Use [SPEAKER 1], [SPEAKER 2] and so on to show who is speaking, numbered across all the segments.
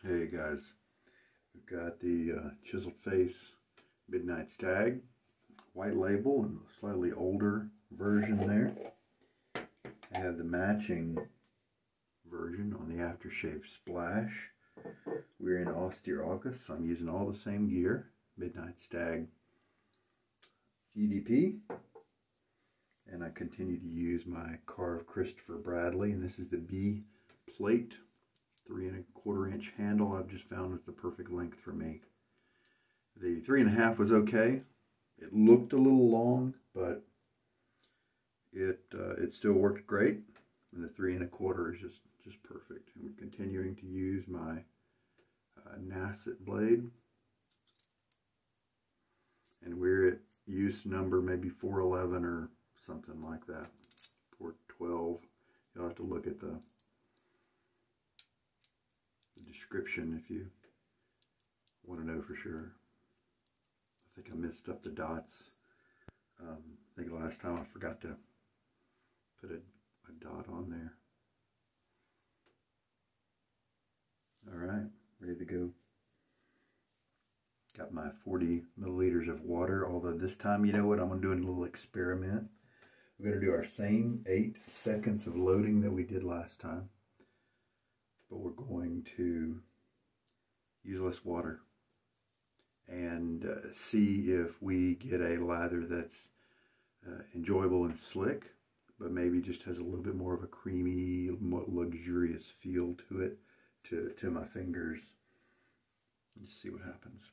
[SPEAKER 1] Hey guys, we've got the Chiseled Face Midnight Stag, white label and a slightly older version there. I have the matching version on the aftershave splash. We're in Austere August, so I'm using all the same gear. Midnight Stag GDP, and I continue to use my Karve Christopher Bradley, and this is the B plate. 3¼ inch handle I've just found is the perfect length for me. The 3½ was okay. It looked a little long, but it still worked great. And the 3¼ is just perfect. And we're continuing to use my Nacet blade, and we're at use number maybe 411 or something like that. 412. You'll have to look at the description if you want to know for sure. I think I messed up the dots. I think last time I forgot to put a dot on there. Alright, ready to go. Got my 40 milliliters of water, although this time, you know what, I'm going to do a little experiment. We're going to do our same 8 seconds of loading that we did last time, but we're going to use less water and see if we get a lather that's enjoyable and slick, but maybe just has a little bit more of a creamy, more luxurious feel to it, to my fingers. Let's see what happens.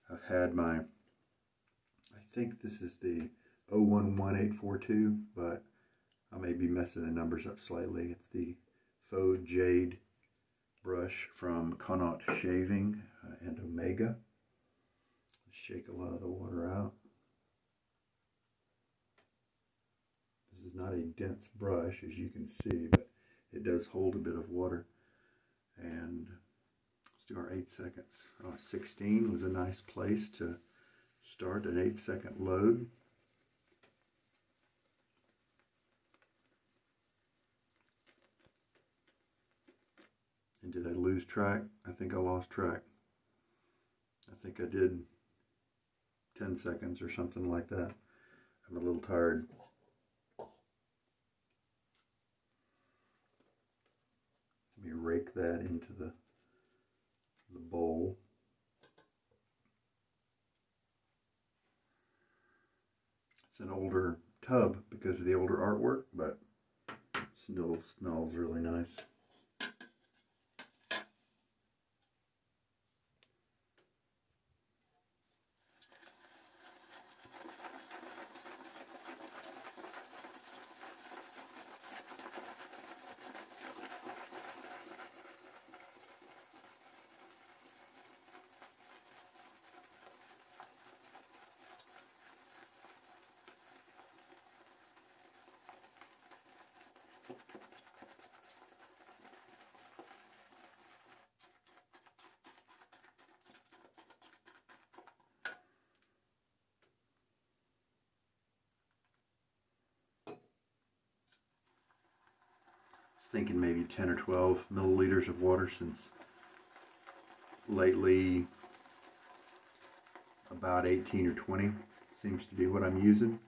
[SPEAKER 1] I've had my, I think this is the 011842, but I may be messing the numbers up slightly. It's the Faux Jade brush from Connaught Shaving and Omega. Shake a lot of the water out. This is not a dense brush, as you can see, but it does hold a bit of water. And let's do our 8 seconds. 16 was a nice place to start an 8-second load. And did I lose track? I think I lost track. I think I did 10 seconds or something like that. I'm a little tired. Let me rake that into the bowl. It's an older tub because of the older artwork, but it still smells really nice. Thinking maybe 10 or 12 milliliters of water, since lately about 18 or 20 seems to be what I'm using.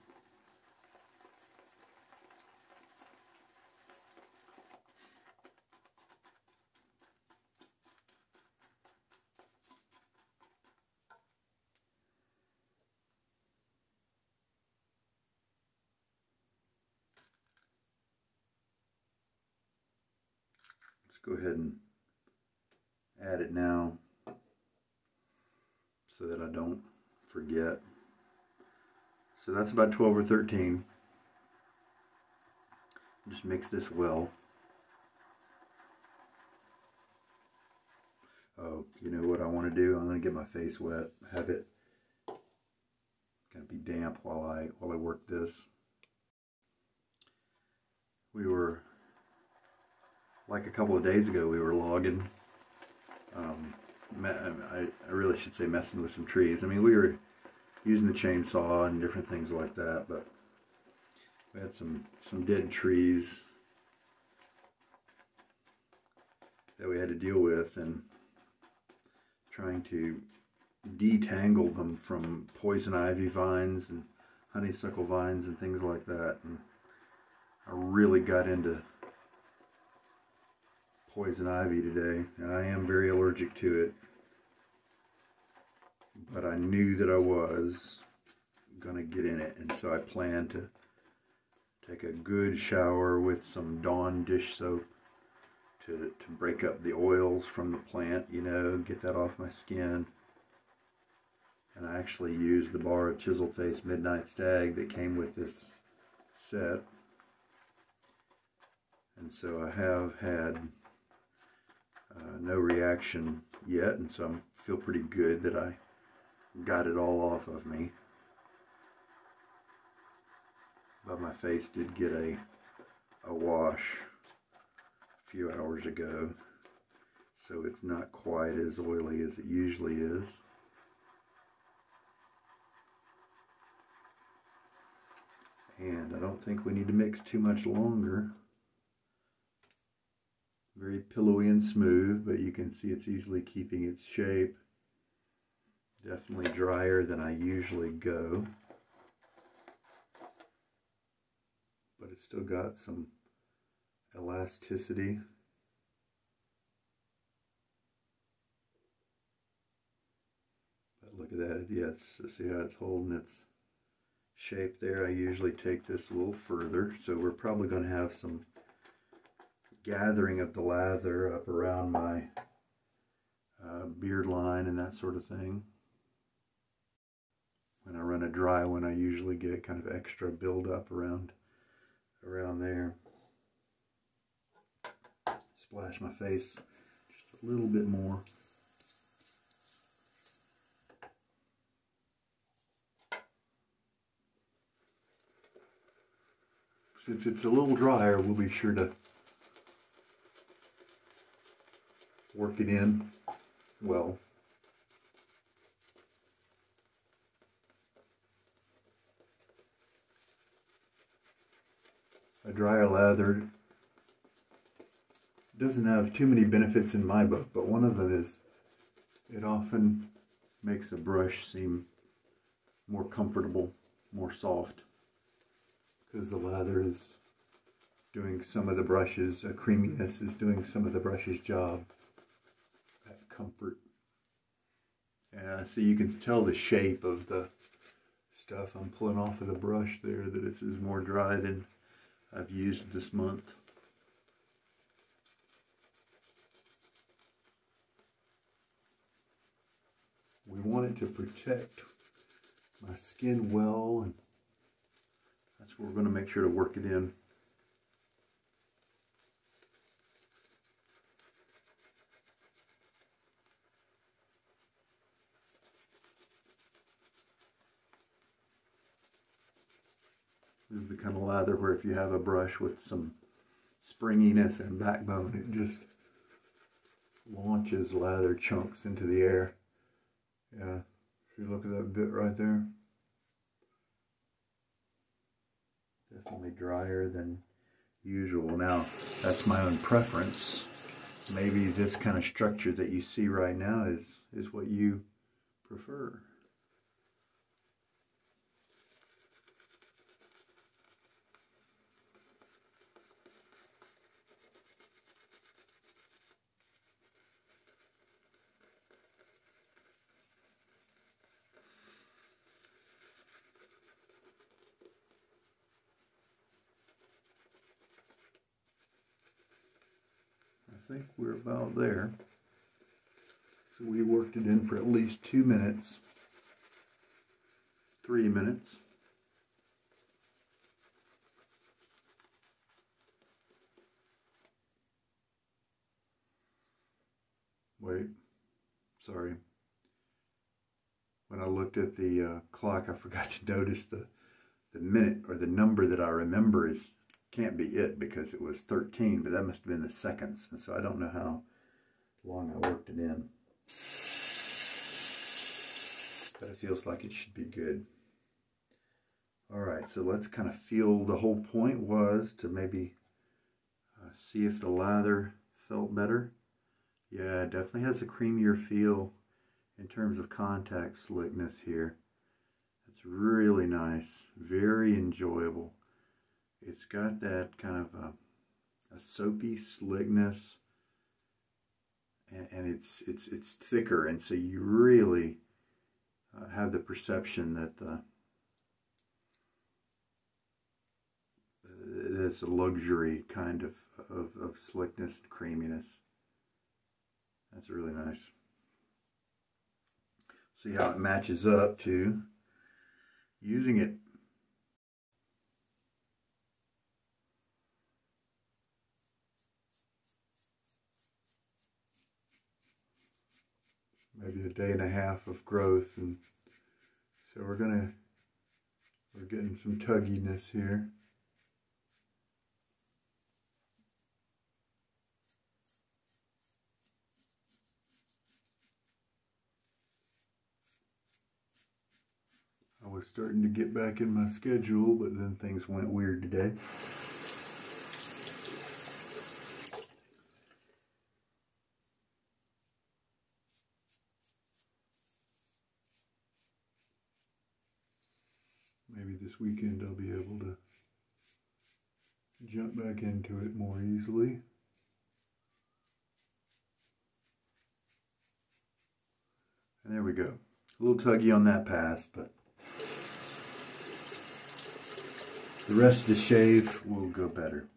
[SPEAKER 1] Go ahead and add it now so that I don't forget. So that's about 12 or 13. Just mix this well. Oh, you know what I want to do? I'm going to get my face wet, have it kind of be damp while I work this. We were, like a couple of days ago, we were logging. I really should say messing with some trees. I mean, we were using the chainsaw and different things like that, but we had some dead trees that we had to deal with, and trying to detangle them from poison ivy vines and honeysuckle vines and things like that. And I really got into poison ivy today, and I am very allergic to it, but I knew that I was gonna get in it, and so I planned to take a good shower with some Dawn dish soap to break up the oils from the plant, you know, get that off my skin. And I actually used the bar of Chiseled Face Midnight Stag that came with this set. And so I have had no reaction yet, and so I feel pretty good that I got it all off of me. But my face did get a wash a few hours ago, so it's not quite as oily as it usually is. And I don't think we need to mix too much longer. Very pillowy and smooth, but you can see it's easily keeping its shape. Definitely drier than I usually go. But it's still got some elasticity. But look at that, yes, see how it's holding its shape there. I usually take this a little further, so we're probably going to have some gathering of the lather up around my beard line and that sort of thing. When I run a dry one, I usually get kind of extra buildup around there. Splash my face just a little bit more. Since it's a little drier, we'll be sure to work it in well. A drier lather doesn't have too many benefits in my book, but one of them is it often makes a brush seem more comfortable, more soft, because the lather is doing some of the brushes, creaminess is doing some of the brush's job at comfort. So you can tell the shape of the stuff I'm pulling off of the brush there, that it is more dry than I've used this month. We want it to protect my skin well, and that's where we're going to make sure to work it in. This is the kind of lather where if you have a brush with some springiness and backbone, it just launches lather chunks into the air. Yeah, if you look at that bit right there. Definitely drier than usual. Now, that's my own preference. Maybe this kind of structure that you see right now is what you prefer. I think we're about there. So we worked it in for at least 2 minutes, 3 minutes. Wait, sorry. When I looked at the clock, I forgot to notice the minute, or the number that I remember can't be it, because it was 13, but that must have been the seconds, and so I don't know how long I worked it in. But it feels like it should be good. Alright, so let's kind of feel. The whole point was to maybe see if the lather felt better. Yeah, it definitely has a creamier feel in terms of contact slickness here. It's really nice, very enjoyable. It's got that kind of a soapy slickness, and it's thicker, and so you really have the perception that it's a luxury kind of slickness and creaminess. That's really nice. See how it matches up to using it. Maybe a day and a half of growth, and so we're getting some tugginess here. I was starting to get back in my schedule, but then things went weird today. Maybe this weekend I'll be able to jump back into it more easily. And there we go. A little tuggy on that pass, but the rest of the shave will go better.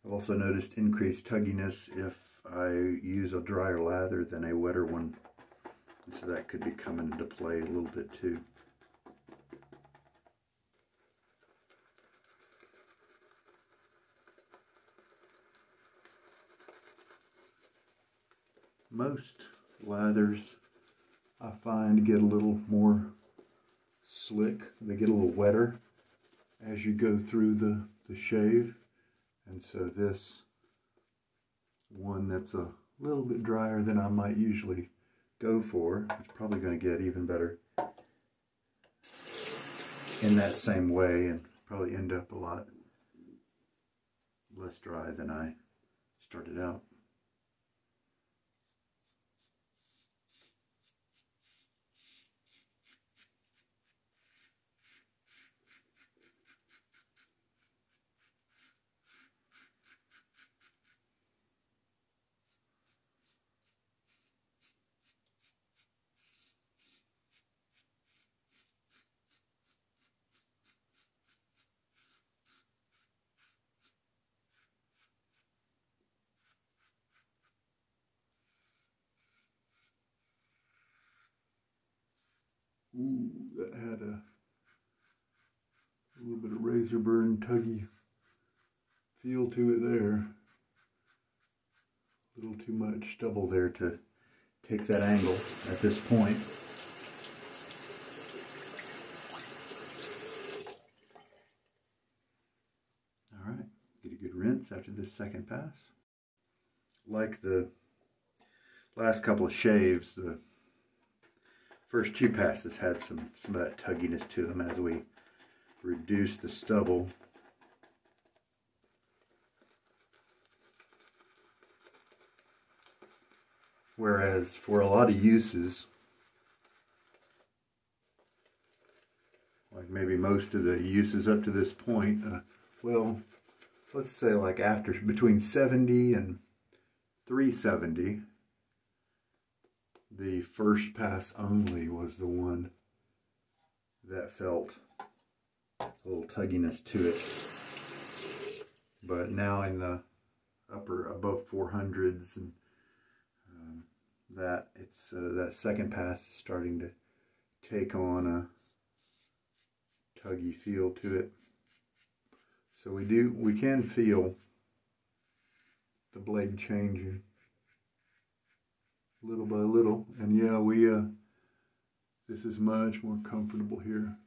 [SPEAKER 1] I've also noticed increased tugginess if I use a drier lather than a wetter one. So that could be coming into play a little bit too. Most lathers I find get a little more slick. They get a little wetter as you go through the shave. And so this one that's a little bit drier than I might usually go for, it's probably going to get even better in that same way and probably end up a lot less dry than I started out. Ooh, that had a little bit of razor burn tuggy feel to it there. A little too much stubble there to take that angle at this point. All right, get a good rinse after this second pass. Like the last couple of shaves, the first two passes had some of that tugginess to them as we reduce the stubble. Whereas for a lot of uses, like maybe most of the uses up to this point, well, let's say like after between 70 and 370, the first pass only was the one that felt a little tugginess to it. But now in the upper above 400s and that it's that second pass is starting to take on a tuggy feel to it. So we can feel the blade changing little by little, and yeah, this is much more comfortable here.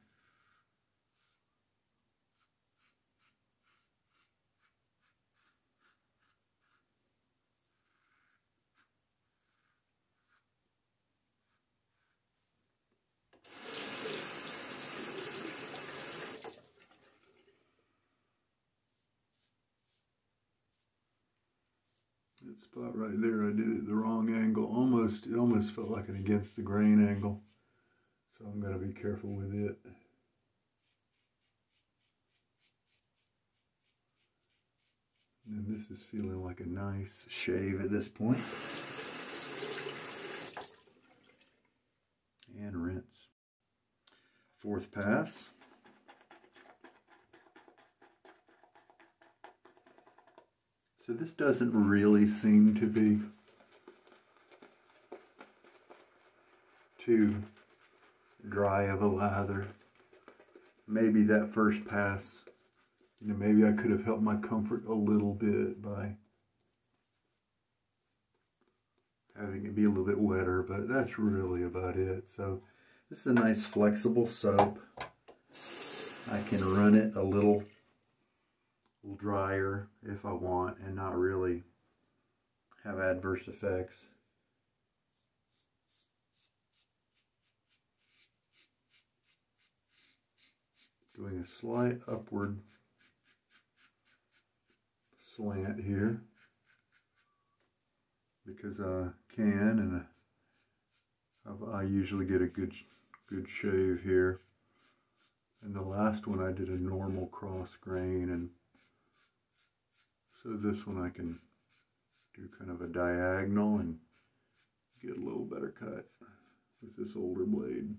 [SPEAKER 1] spot right there, I did it the wrong angle. It almost felt like an against the grain angle. So I'm going to be careful with it. And this is feeling like a nice shave at this point. And rinse. Fourth pass. So this doesn't really seem to be too dry of a lather. Maybe that first pass, you know, maybe I could have helped my comfort a little bit by having it be a little bit wetter, but that's really about it. So this is a nice flexible soap. I can run it a little drier if I want and not really have adverse effects. Doing a slight upward slant here because I can, and I usually get a good shave here. And the last one I did a normal cross grain, and so this one I can do kind of a diagonal and get a little better cut with this older blade.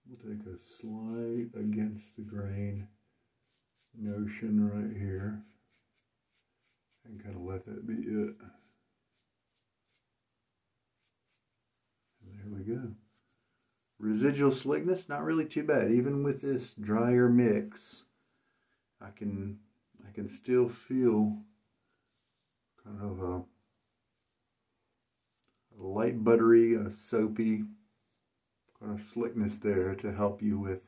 [SPEAKER 1] We'll take a slight against the grain notion right here and kind of let that be it. And there we go. Residual slickness, not really too bad. Even with this drier mix, I can still feel kind of a light buttery, soapy kind of slickness there to help you with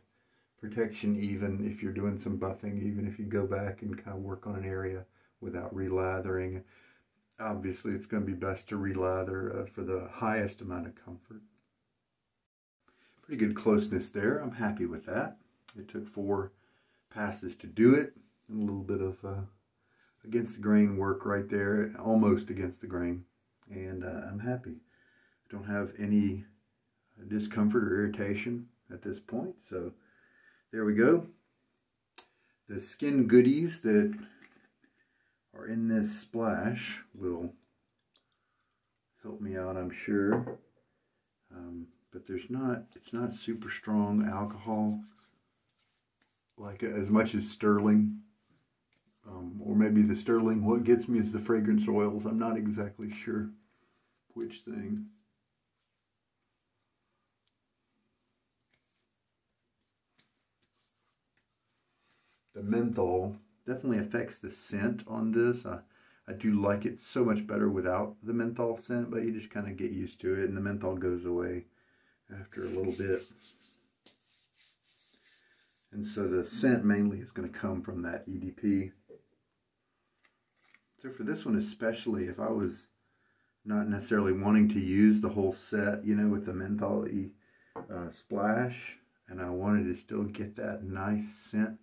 [SPEAKER 1] protection, even if you're doing some buffing, even if you go back and kind of work on an area without relathering. Obviously, it's going to be best to relather for the highest amount of comfort. Pretty good closeness there. I'm happy with that. It took 4 passes to do it. And a little bit of against the grain work right there, almost against the grain. And I'm happy. I don't have any discomfort or irritation at this point. So there we go. The skin goodies that are in this splash will help me out, I'm sure. But it's not super strong alcohol, like as much as Sterling. Or maybe the Sterling, what gets me is the fragrance oils. I'm not exactly sure which thing. The menthol definitely affects the scent on this. I do like it so much better without the menthol scent, but you just kind of get used to it, and the menthol goes away after a little bit. And so the scent mainly is going to come from that EDP. So for this one especially, if I was not necessarily wanting to use the whole set, you know, with the menthol-y splash, and I wanted to still get that nice scent,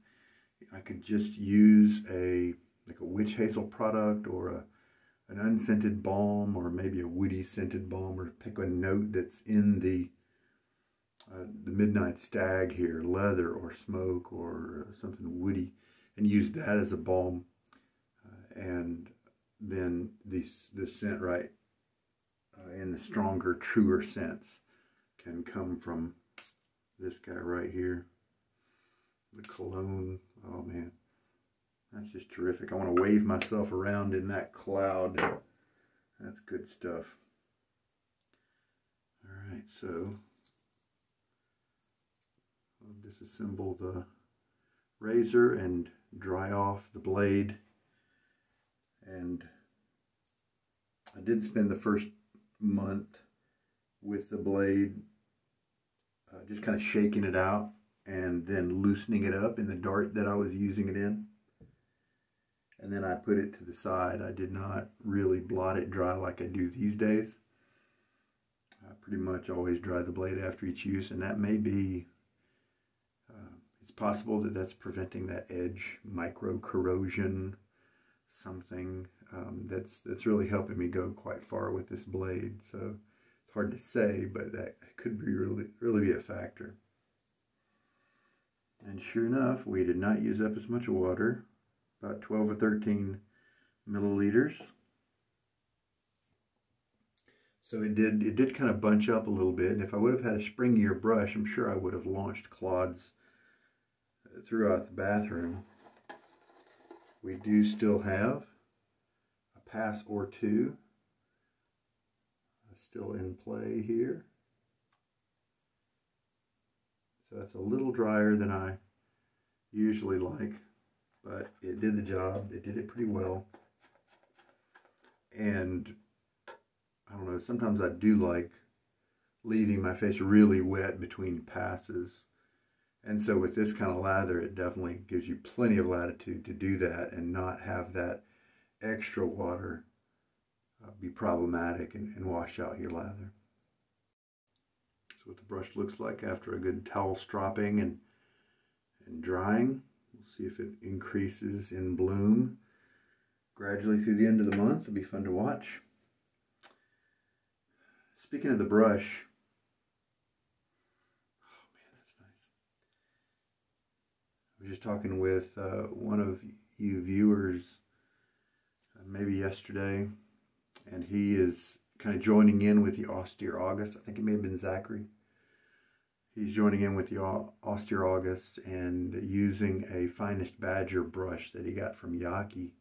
[SPEAKER 1] I could just use like a witch hazel product or an unscented balm, or maybe a woody scented balm, or pick a note that's in the Midnight Stag here, leather or smoke or something woody, and use that as a balm. And then the scent right and the stronger, truer scents can come from this guy right here. The cologne, oh man, that's just terrific. I want to wave myself around in that cloud. That's good stuff. All right, so I'll disassemble the razor and dry off the blade. And I did spend the first month with the blade just kind of shaking it out and then loosening it up in the dart that I was using it in. And then I put it to the side. I did not really blot it dry like I do these days. I pretty much always dry the blade after each use, and that may be, it's possible that that's preventing that edge micro corrosion, something that's really helping me go quite far with this blade. So it's hard to say, but that could be really be a factor. And sure enough, we did not use up as much water, about 12 or 13 milliliters. So it did kind of bunch up a little bit, and if I would have had a springier brush, I'm sure I would have launched clods throughout the bathroom. We do still have a pass or two still in play here. So that's a little drier than I usually like, but it did the job. It did it pretty well. And I don't know, sometimes I do like leaving my face really wet between passes. And so with this kind of lather, it definitely gives you plenty of latitude to do that and not have that extra water be problematic and wash out your lather. That's what the brush looks like after a good towel stropping and drying. We'll see if it increases in bloom gradually through the end of the month. It'll be fun to watch. Speaking of the brush, oh man, that's nice. I was just talking with one of you viewers maybe yesterday, and he is kind of joining in with the Austere August. I think it may have been Zachary. He's joining in with the Austere August and using a Finest Badger brush that he got from Yaki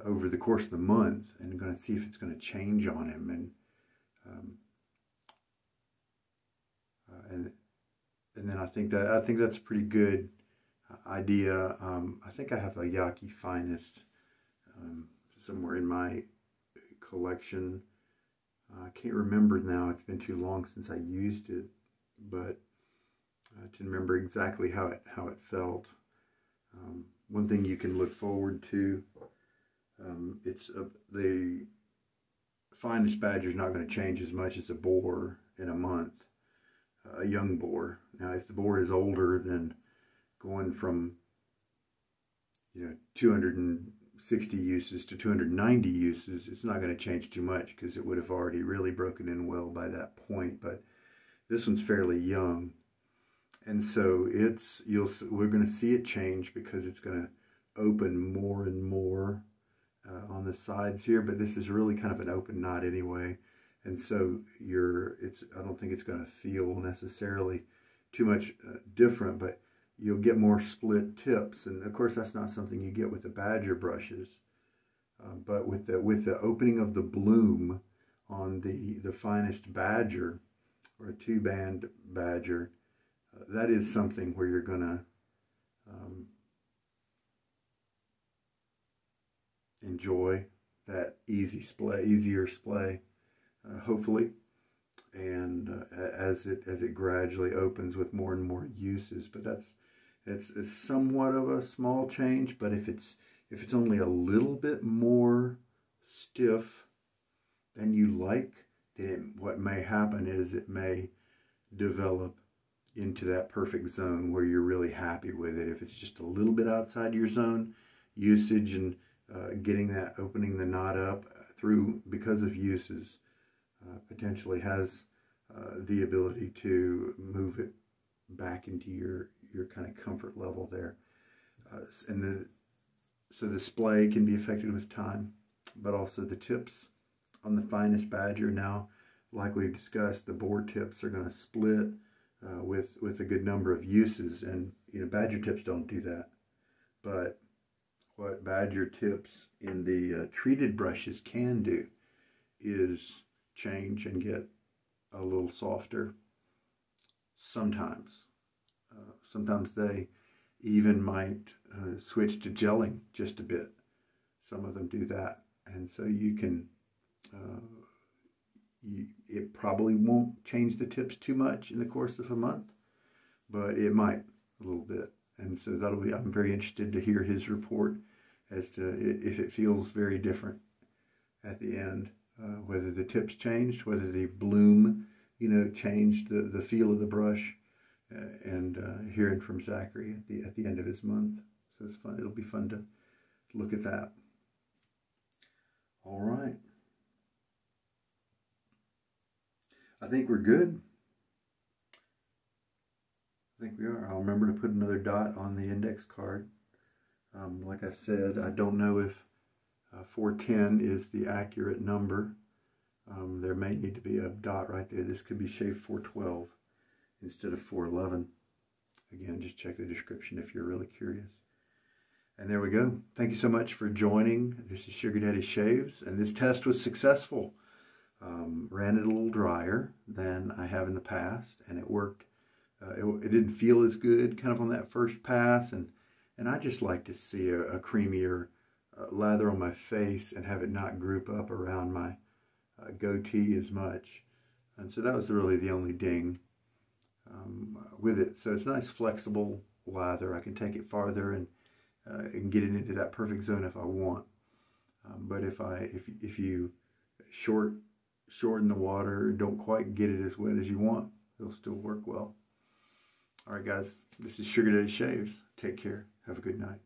[SPEAKER 1] over the course of the month, and going to see if it's going to change on him. And then I think that's a pretty good idea. I think I have a Yaki Finest somewhere in my collection. I can't remember now. It's been too long since I used it, but to remember exactly how it felt. One thing you can look forward to. The Finest Badger is not going to change as much as a boar in a month, a young boar. Now, if the boar is older, then going from 260 uses to 290 uses, it's not going to change too much because it would have already really broken in well by that point. But this one's fairly young, and so we're going to see it change because it's going to open more and more on the sides here. But this is really kind of an open knot anyway, and so I don't think it's going to feel necessarily too much different, but you'll get more split tips, and of course that's not something you get with the Badger brushes. But with the opening of the bloom on the Finest Badger, or a two-band Badger, that is something where you're going to enjoy that easier splay, hopefully, and as it gradually opens with more and more uses. But it's somewhat of a small change. But if it's only a little bit more stiff than you like, then what may happen is it may develop into that perfect zone where you're really happy with it. If it's just a little bit outside your zone, usage and opening the knot up through because of uses, potentially has the ability to move it back into your kind of comfort level there. So the splay can be affected with time, but also the tips on the Finest Badger now, like we've discussed, the boar tips are going to split with a good number of uses, and Badger tips don't do that. But what Badger tips in the treated brushes can do is change and get a little softer. Sometimes they even might switch to gelling just a bit. Some of them do that, and so you can it probably won't change the tips too much in the course of a month, but it might a little bit. And so I'm very interested to hear his report as to if it feels very different at the end, whether the tips changed, whether the bloom, changed the feel of the brush, and hearing from Zachary at the end of his month. So it's fun. It'll be fun to look at that. All right. I think we're good. I think we are. I'll remember to put another dot on the index card. Like I said, I don't know if 410 is the accurate number. There may need to be a dot right there. This could be shaved 412 instead of 411. Again, just check the description if you're really curious. And there we go. Thank you so much for joining. This is Sugar Daddy Shaves, and this test was successful. Ran it a little drier than I have in the past, and it worked. It didn't feel as good kind of on that first pass, and I just like to see a creamier lather on my face and have it not group up around my goatee as much. And so that was really the only ding with it. So it's a nice flexible lather. I can take it farther and get it into that perfect zone if I want. But if you shorten the water, don't quite get it as wet as you want, it'll still work well. All right, guys, this is Sugar Daddy Shaves. Take care. Have a good night.